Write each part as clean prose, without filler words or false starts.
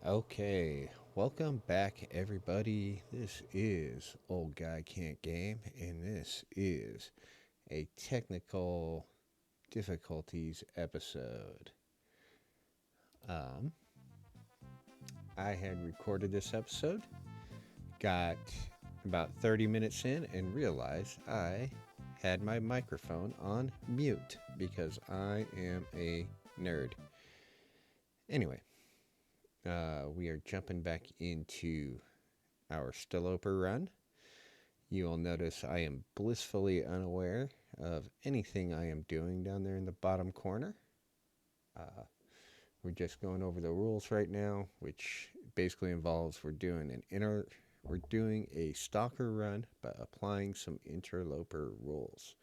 Okay, welcome back, everybody. This is Old Guy Can't Game, and this is a technical difficulties episode. Um, I had recorded this episode, got about 30 minutes in, and realized I had my microphone on mute because I am a nerd. Anyway, we are jumping back into our Stalloper run. You will notice I am blissfully unaware of anything I am doing down there in the bottom corner. Uh, we're just going over the rules right now, which basically involves we're doing a stalker run, but applying some interloper rules.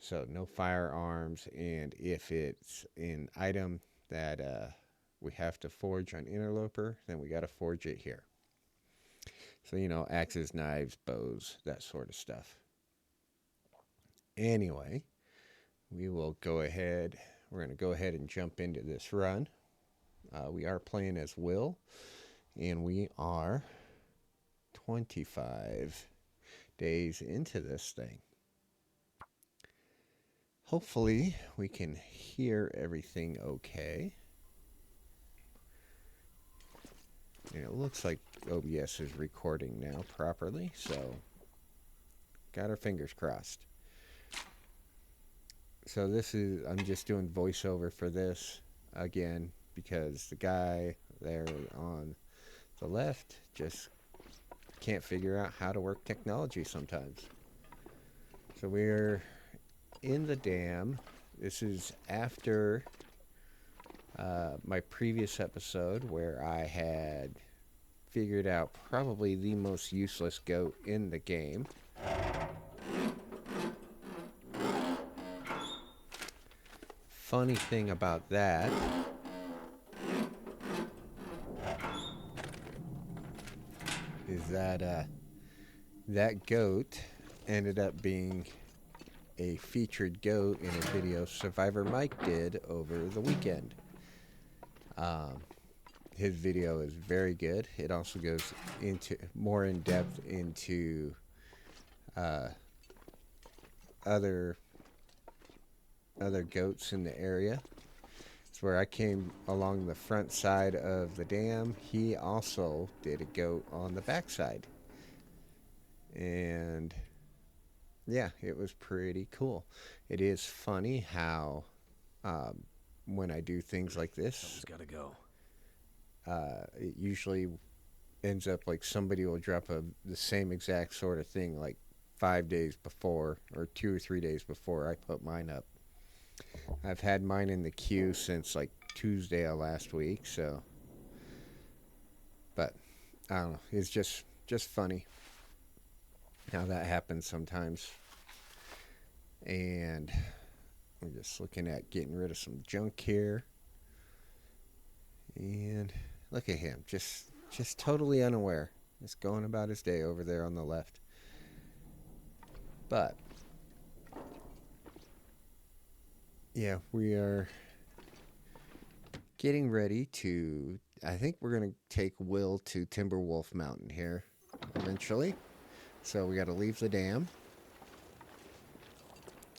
So no firearms, and if it's an item that we have to forge on interloper, then we got to forge it here. So axes, knives, bows, that sort of stuff. Anyway, we will go ahead. We're going to go ahead and jump into this run. We are playing as Will, and we are 25 days into this thing. Hopefully, we can hear everything okay. And it looks like OBS is recording now properly, so got our fingers crossed. So I'm just doing voiceover for this again because the guy there on the left just can't figure out how to work technology sometimes. So we're in the dam. This is after my previous episode where I had figured out probably the most useless goat in the game. Funny thing about that is that that goat ended up being a featured goat in a video Survivor Mike did over the weekend. His video is very good. It also goes into more in depth into other goats in the area. It's where I came along the front side of the dam. He also did a goat on the back side. And yeah, it was pretty cool. It is funny how when I do things like this, Someone's gotta go. it usually ends up like somebody will drop the same exact sort of thing like 5 days before or 2 or 3 days before I put mine up. I've had mine in the queue since like Tuesday of last week, so but I don't know, it's just funny how that happens sometimes. And we're just looking at getting rid of some junk here. And look at him, just totally unaware. Just going about his day over there on the left. But yeah, we are getting ready to. I think we're going to take Will to Timberwolf Mountain here eventually. So we got to leave the dam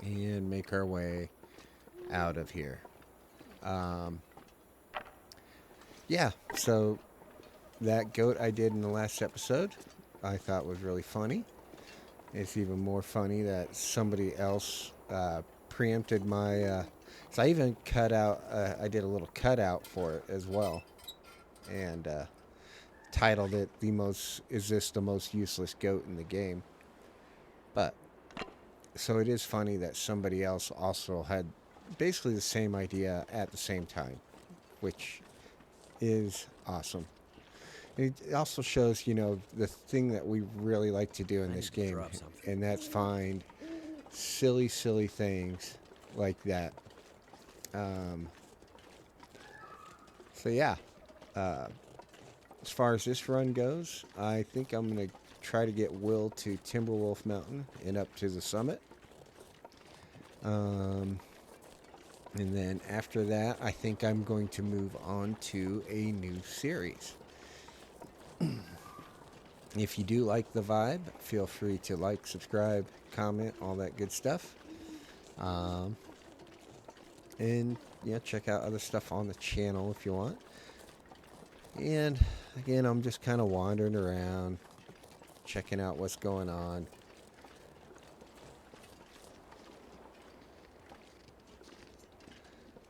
and make our way out of here. Yeah, so that goat I did in the last episode I thought was really funny. It's even more funny that somebody else preempted my. So I even cut out. I did a little cutout for it as well, and titled it "The most is this the most useless goat in the game?" But so it is funny that somebody else also had basically the same idea at the same time, which is awesome. It also shows, the thing that we really like to do in this game, and that's find silly things like that. So yeah, as far as this run goes, I think I'm going to try to get Will to Timberwolf Mountain and up to the summit. And then after that, I think I'm going to move on to a new series. If you do like the vibe, feel free to like, subscribe, comment, all that good stuff. Um, and yeah, check out other stuff on the channel if you want. And again, I'm just kind of wandering around, checking out what's going on.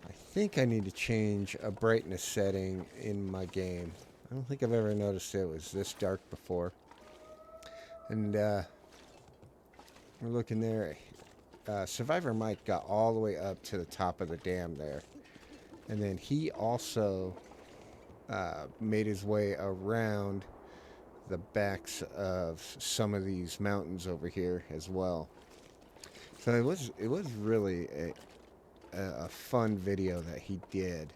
I think I need to change a brightness setting in my game. I don't think I've ever noticed it was this dark before. And we're looking there. Survivor Mike got all the way up to the top of the dam there. And then he also made his way around the backs of some of these mountains over here as well. So it was really a fun video that he did,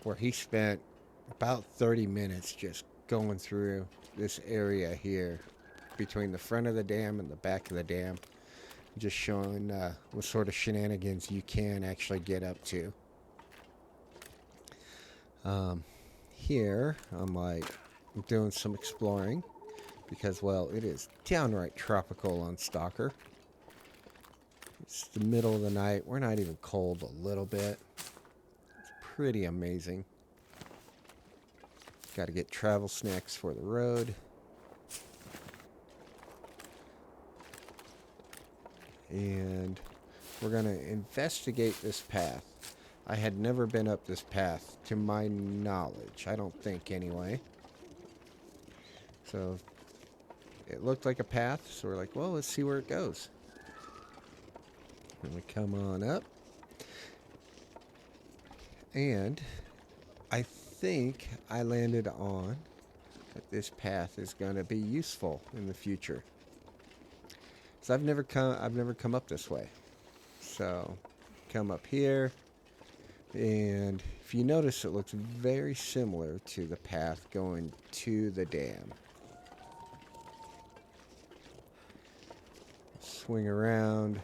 where he spent about 30 minutes just going through this area here between the front of the dam and the back of the dam, just showing what sort of shenanigans you can actually get up to. Here I'm doing some exploring because, well, it is downright tropical on Stalker. It's the middle of the night. We're not even cold a little bit. It's pretty amazing. Got to get travel snacks for the road. And we're going to investigate this path. I had never been up this path to my knowledge. I don't think anyway. So it looked like a path. So we're like, well, let's see where it goes. And we come on up. And I think I landed on that this path is going to be useful in the future. So I've never come up this way. So come up here, and if you notice, it looks very similar to the path going to the dam. Swing around.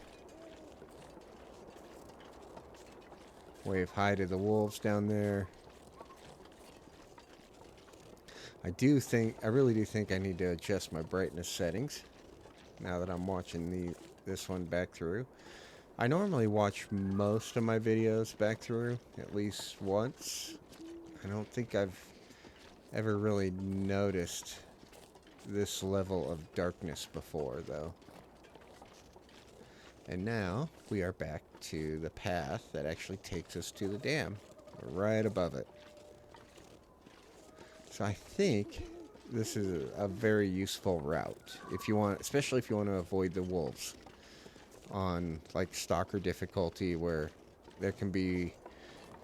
Wave hi to the wolves down there. I really do think I need to adjust my brightness settings now that I'm watching this one back through. I normally watch most of my videos back through at least once. I don't think I've ever really noticed this level of darkness before, though. And now we are back to the path that actually takes us to the dam. We're right above it. So I think this is a very useful route if you want, especially if you want to avoid the wolves on like Stalker difficulty, where there can be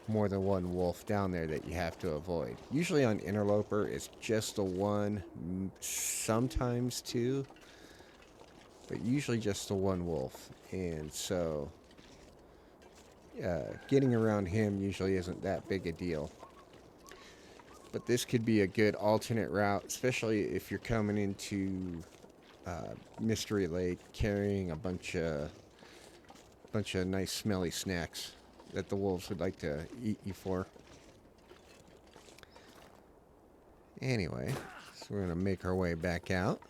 more than one wolf down there that you have to avoid. Usually on Interloper, it's just the one, sometimes two, but usually just the one wolf. And so getting around him usually isn't that big a deal. But this could be a good alternate route, especially if you're coming into Mystery Lake carrying a bunch of nice smelly snacks that the wolves would like to eat you for. Anyway, so we're going to make our way back out.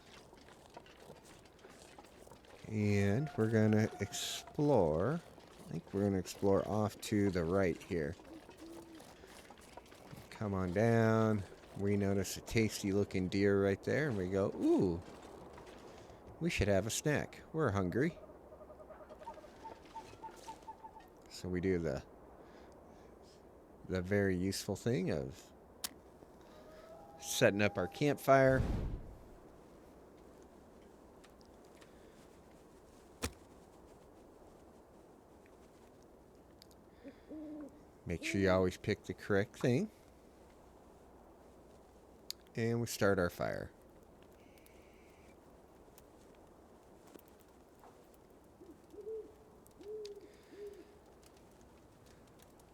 And we're going to explore. I think we're going to explore off to the right here. Come on down. We notice a tasty looking deer right there, and we go, ooh, we should have a snack. We're hungry. So we do the very useful thing of setting up our campfire. Make sure you always pick the correct thing. And we start our fire.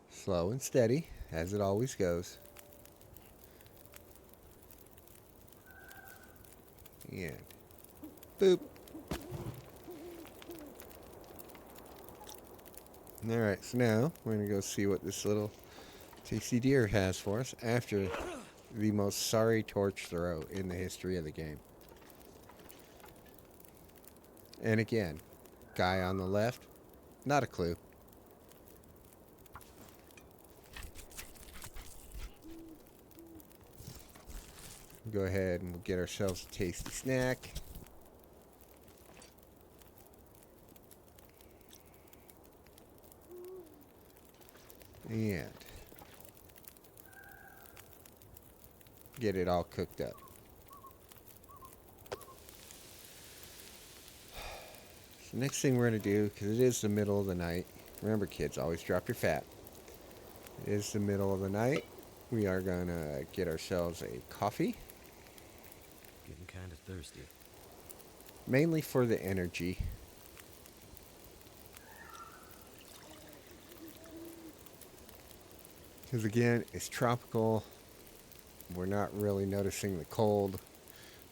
Slow and steady, as it always goes. And boop. Alright, so now we're going to go see what this little tasty deer has for us after the most sorry torch throw in the history of the game. And again, guy on the left, not a clue. Go ahead and we'll get ourselves a tasty snack. And get it all cooked up. So next thing we're going to do, because it is the middle of the night, remember kids, always drop your fat. It is the middle of the night. We are going to get ourselves a coffee. Getting kind of thirsty. Mainly for the energy. Because again, it's tropical. We're not really noticing the cold.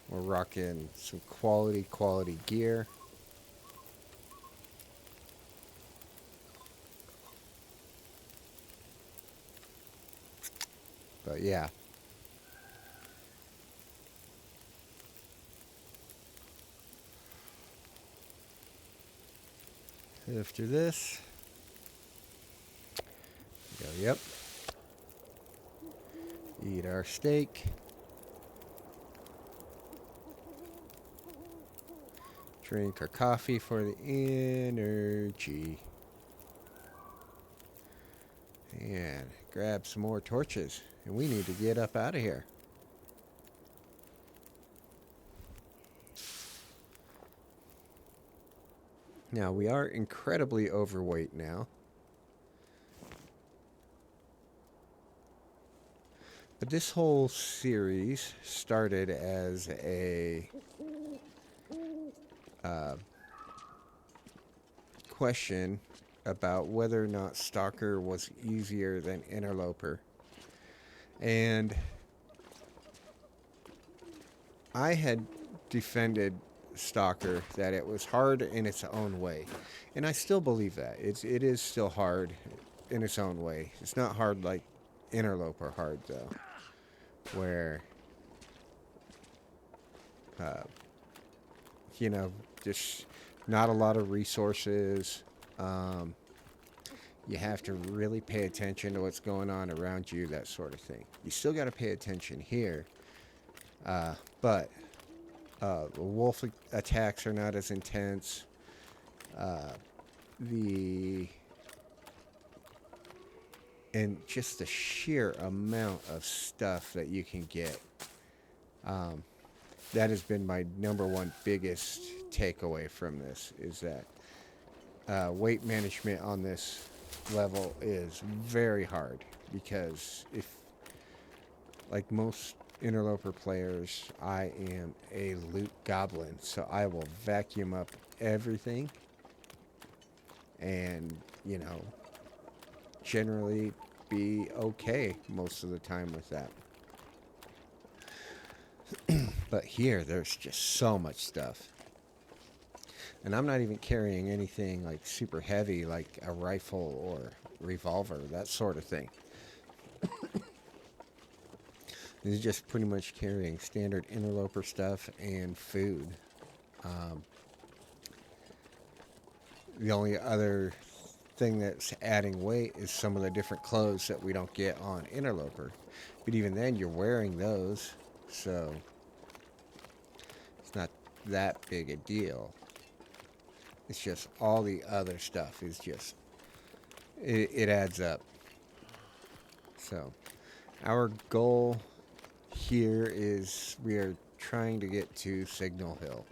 We're rocking some quality gear. But yeah. After this, go, yep. Eat our steak. Drink our coffee for the energy. And grab some more torches. And we need to get up out of here. Now, we are incredibly overweight now. But this whole series started as a question about whether or not Stalker was easier than Interloper. And I had defended Stalker that it was hard in its own way. And I still believe that. It is still hard in its own way. It's not hard like Interloper hard, though. Where, you know, just not a lot of resources. You have to really pay attention to what's going on around you, that sort of thing. You still got to pay attention here. But the wolf attacks are not as intense. And just the sheer amount of stuff that you can get. That has been my number one biggest takeaway from this, is that weight management on this level is very hard, because if, like most Interloper players, I am a loot goblin, so I will vacuum up everything and, you know, generally be okay most of the time with that. But here, there's just so much stuff. And I'm not even carrying anything like super heavy, like a rifle or revolver, that sort of thing. This is just pretty much carrying standard Interloper stuff and food. The only other thing that's adding weight is some of the different clothes that we don't get on Interloper. But even then, you're wearing those, so it's not that big a deal. It's just all the other stuff is just, it adds up. So our goal here is we are trying to get to Signal Hill.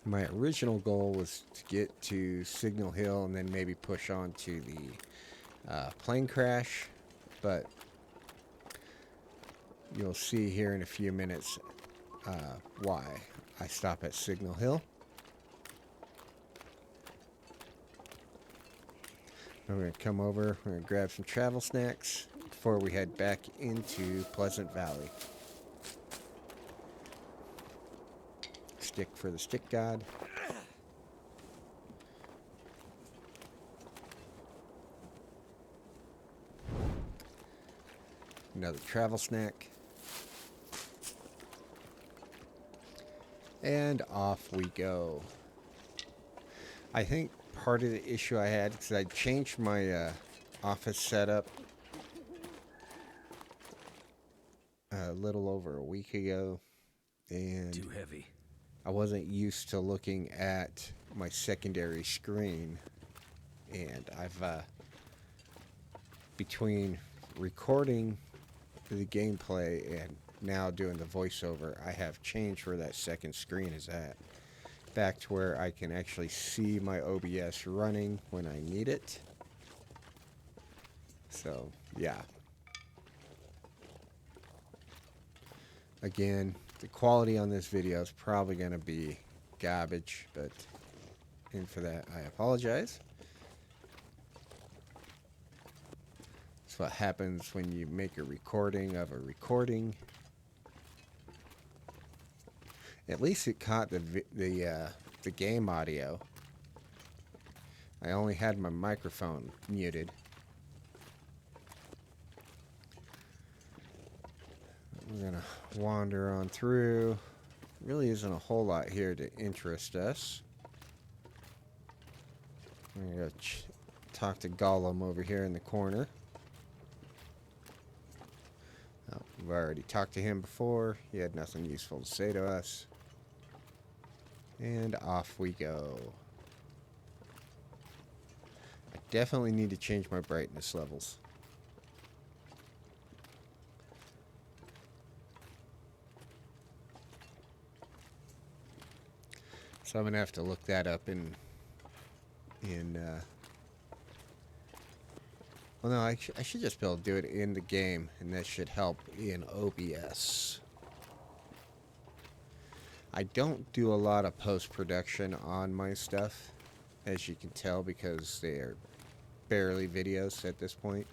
My original goal was to get to Signal Hill and then maybe push on to the plane crash, but you'll see here in a few minutes why I stop at Signal Hill. We're going to come over, we're going to grab some travel snacks before we head back into Pleasant Valley. Stick for the stick god. another travel snack. And off we go. I think part of the issue I had is I changed my office setup a little over a week ago, and Too heavy. I wasn't used to looking at my secondary screen, and I've between recording the gameplay and now doing the voiceover, I have changed where that second screen is at, back to where I can actually see my OBS running when I need it. So yeah, again, the quality on this video is probably going to be garbage, but and for that I apologize. That's what happens when you make a recording of a recording. At least it caught the game audio. I only had my microphone muted. We're gonna wander on through. Really isn't a whole lot here to interest us. I'm gonna go talk to Gollum over here in the corner. Oh, we've already talked to him before. He had nothing useful to say to us. And off we go. I definitely need to change my brightness levels. So I'm gonna have to look that up in well, no, I should just be able to do it in the game, and that should help in OBS. I don't do a lot of post-production on my stuff, as you can tell, because they're barely videos at this point.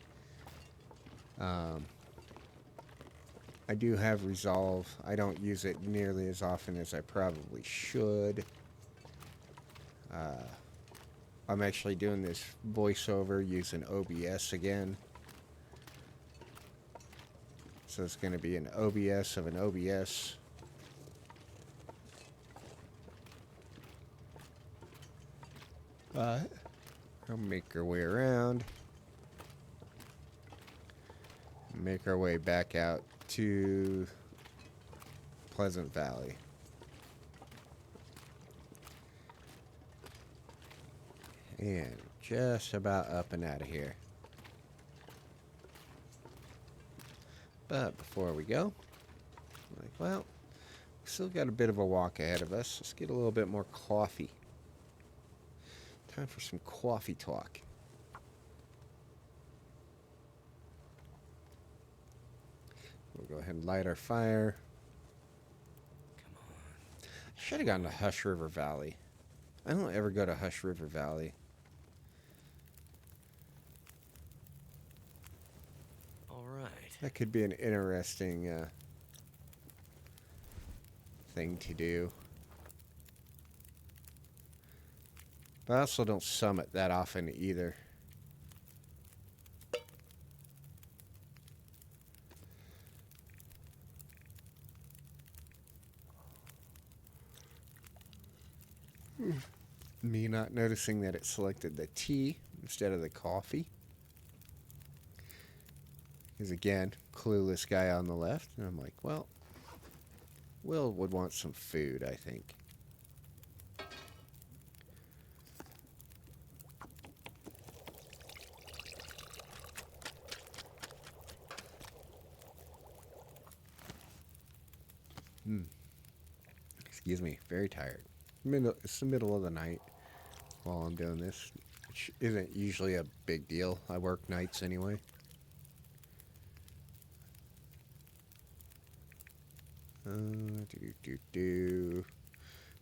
I do have Resolve. I don't use it nearly as often as I probably should. I'm actually doing this voiceover using OBS again. So it's going to be an OBS of an OBS. But I'll make our way around. Make our way back out to Pleasant Valley. And just about up and out of here. But before we go, like, well, we still got a bit of a walk ahead of us. Let's get a little bit more coffee. Time for some coffee talk. We'll go ahead and light our fire. Come on. I should have gone to Hush River Valley. I don't ever go to Hush River Valley. All right. That could be an interesting thing to do. But I also don't summit that often either. Me not noticing that it selected the tea instead of the coffee. Is again, clueless guy on the left. And I'm like, well, Will would want some food, I think. Excuse me, very tired. It's the middle of the night while I'm doing this, which isn't usually a big deal. I work nights anyway.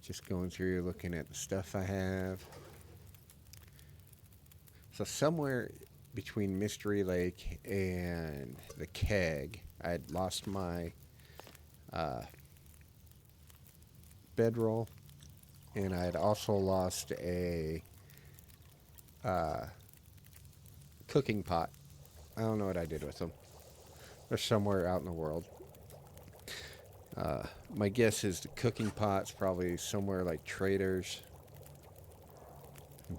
Just going through, looking at the stuff I have. So somewhere between Mystery Lake and the keg, I had lost my bedroll, and I had also lost a cooking pot. I don't know what I did with them. Or somewhere out in the world. My guess is the cooking pot's probably somewhere like Trader's.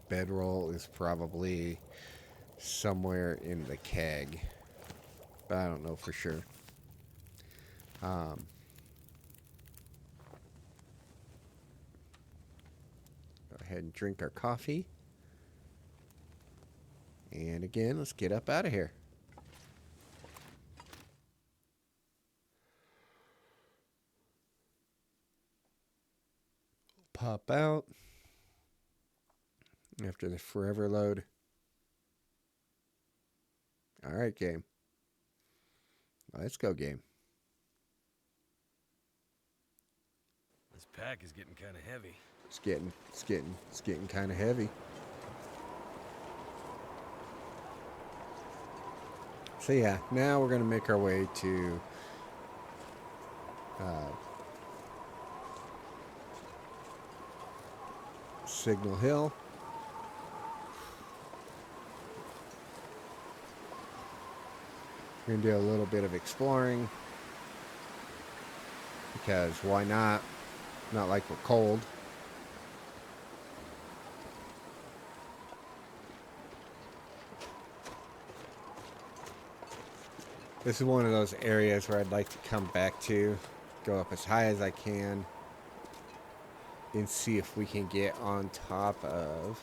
Bedroll is probably somewhere in the keg. But I don't know for sure. Go ahead and drink our coffee. And again, let's get up out of here. Pop out after the forever load. All right, game. Let's go, game. This pack is getting kind of heavy. It's getting kind of heavy. So yeah, now we're gonna make our way to Signal Hill. We're gonna do a little bit of exploring because why not? Not like we're cold. This is one of those areas where I'd like to come back to, go up as high as I can, and see if we can get on top of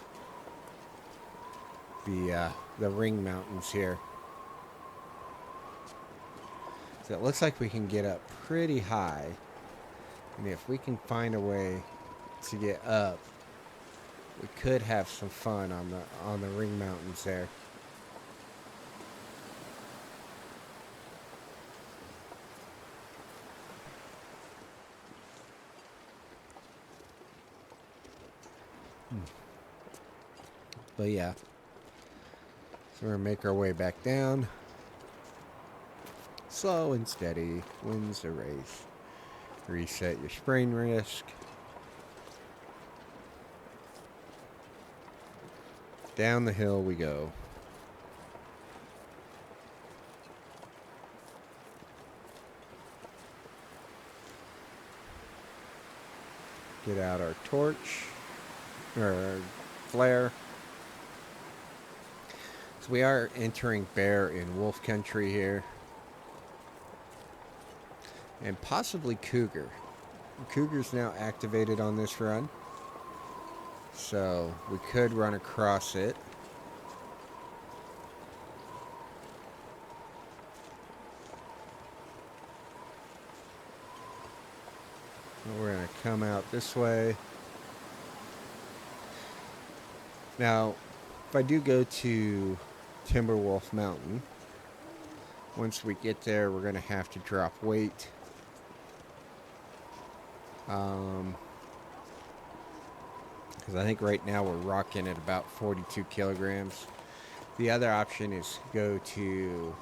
the ring mountains here. So it looks like we can get up pretty high, and if we can find a way to get up, we could have some fun on the ring mountains there. But yeah, so we're gonna make our way back down. Slow and steady wins the race. Reset your sprain risk. Down the hill we go. Get out our torch, or our flare. So we are entering bear and wolf country here. And possibly cougar. Cougar's now activated on this run. So we could run across it. We're going to come out this way. Now, if I do go to Timberwolf Mountain, once we get there, we're going to have to drop weight. Because I think right now we're rocking at about 42 kilograms. The other option is go to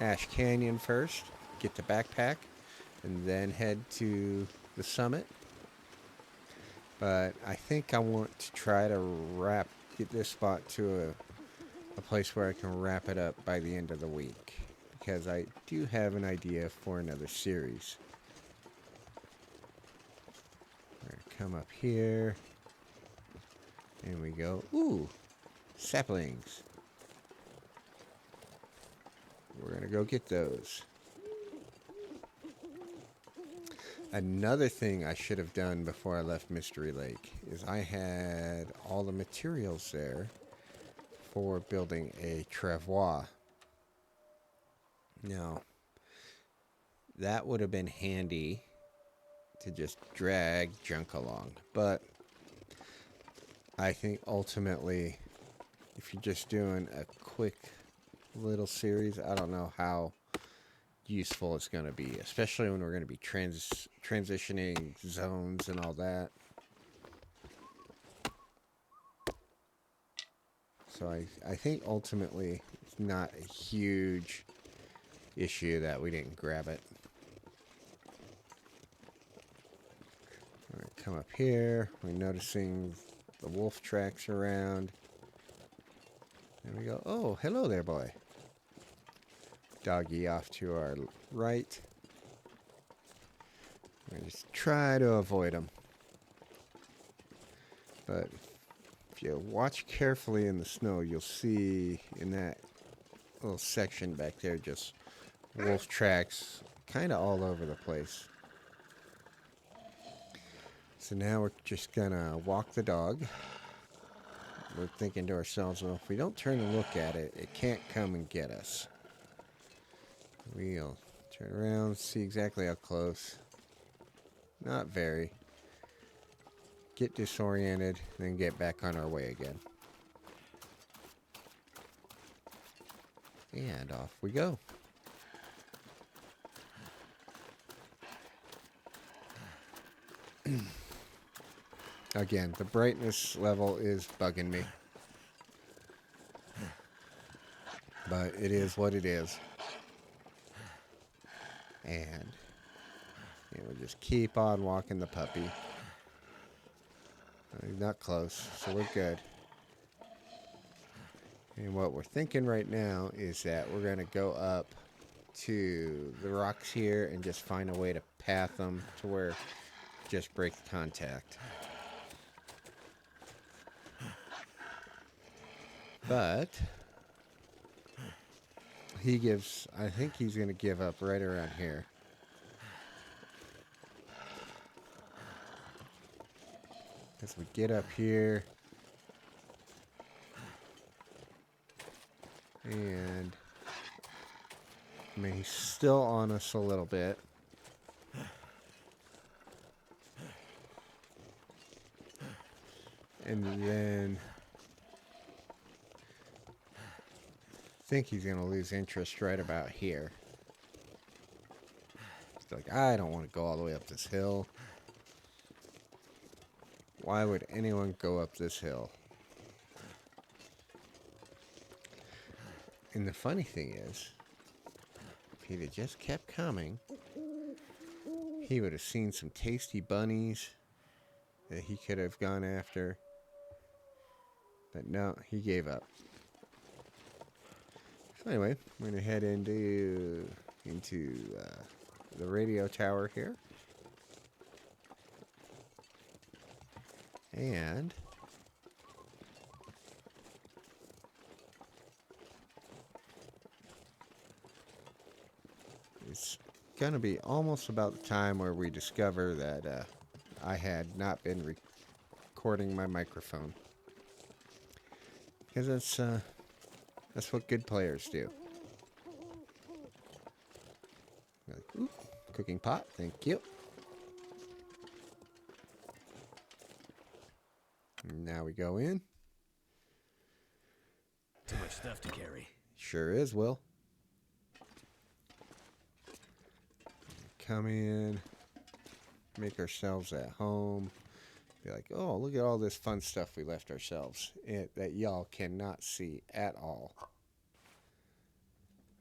Ash Canyon first, get the backpack, and then head to the summit. But I think I want to try to get this spot to a place where I can wrap it up by the end of the week, because I do have an idea for another series. We're gonna come up here, and we go, ooh, saplings. We're gonna go get those. Another thing I should have done before I left Mystery Lake is I had all the materials there for building a travois. Now, that would have been handy to just drag junk along, but I think ultimately, if you're just doing a quick little series, I don't know how useful it's going to be, especially when we're going to be transitioning zones and all that. So I think ultimately it's not a huge issue that we didn't grab it. All right, come up here. We're noticing the wolf tracks around. And we go, oh, hello there, boy. Doggy off to our right. We just try to avoid him. But if you watch carefully in the snow, you'll see in that little section back there just wolf tracks kind of all over the place. So now we're just gonna walk the dog. We're thinking to ourselves, well, if we don't turn and look at it, it can't come and get us. We'll turn around, see exactly how close. Not very. Get disoriented, then get back on our way again. And off we go. Again, the brightness level is bugging me. But it is what it is. And we'll just keep on walking the puppy. He's not close, so we're good. And what we're thinking right now is that we're going to go up to the rocks here and just find a way to path them to where just break the contact. But I think he's going to give up right around here. As we get up here, and I mean, he's still on us a little bit. And then I think he's going to lose interest right about here. He's like, I don't want to go all the way up this hill. Why would anyone go up this hill? And the funny thing is, if he'd have just kept coming, he would have seen some tasty bunnies that he could have gone after. But no, he gave up. So anyway, I'm going to head into the radio tower here. And it's going to be almost about the time where we discover that I had not been recording my microphone. Because that's what good players do. Like, ooh, cooking pot, thank you. Now we go in. Too much stuff to carry. Sure is, Will. Come in, make ourselves at home. Be like, oh, look at all this fun stuff we left ourselves that y'all cannot see at all.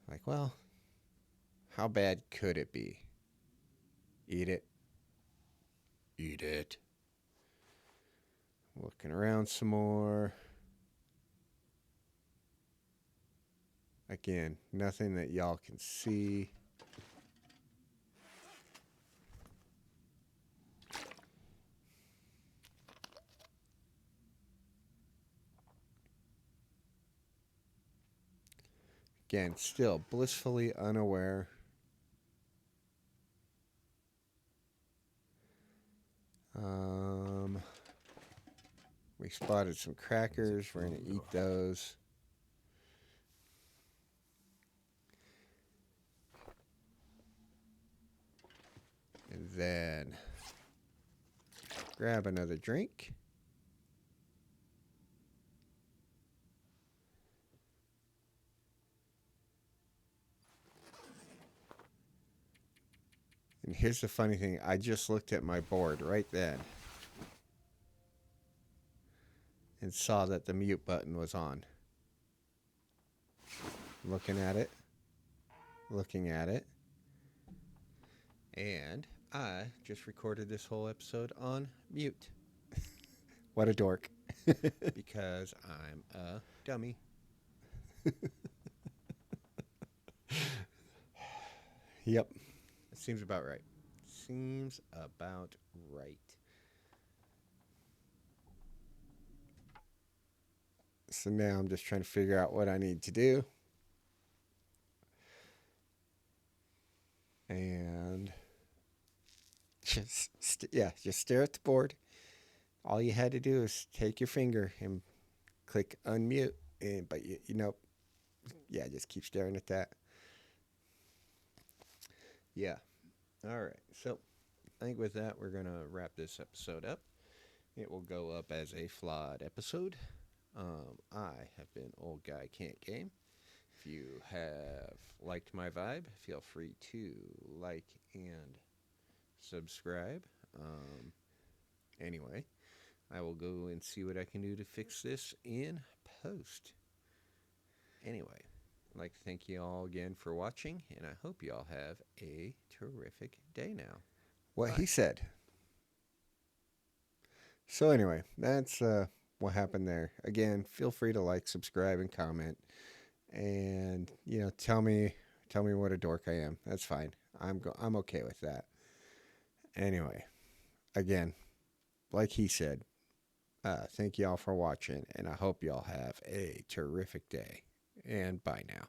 Like, well, how bad could it be? Eat it. Eat it. Looking around some more. Again, nothing that y'all can see. Again, still blissfully unaware. We spotted some crackers. We're going to eat those. And then grab another drink. And here's the funny thing. I just looked at my board right then and saw that the mute button was on. Looking at it. And I just recorded this whole episode on mute. What a dork. Because I'm a dummy. Yep. It seems about right. Seems about right. So now I'm just trying to figure out what I need to do. And just stare at the board. All you had to do is take your finger and click unmute. But just keep staring at that. Yeah. All right. So I think with that, we're going to wrap this episode up. It will go up as a flawed episode. I have been Old Guy Can't Game. If you have liked my vibe, feel free to like and subscribe. Anyway, I will go and see what I can do to fix this in post. Anyway, I'd like to thank you all again for watching, and I hope you all have a terrific day now. What he said. So anyway, that's what happened there. Again, feel free to like, subscribe, and comment, and tell me what a dork I am. That's fine. I'm okay with that. Anyway, again, like he said, thank you all for watching, and I hope y'all have a terrific day. And bye now.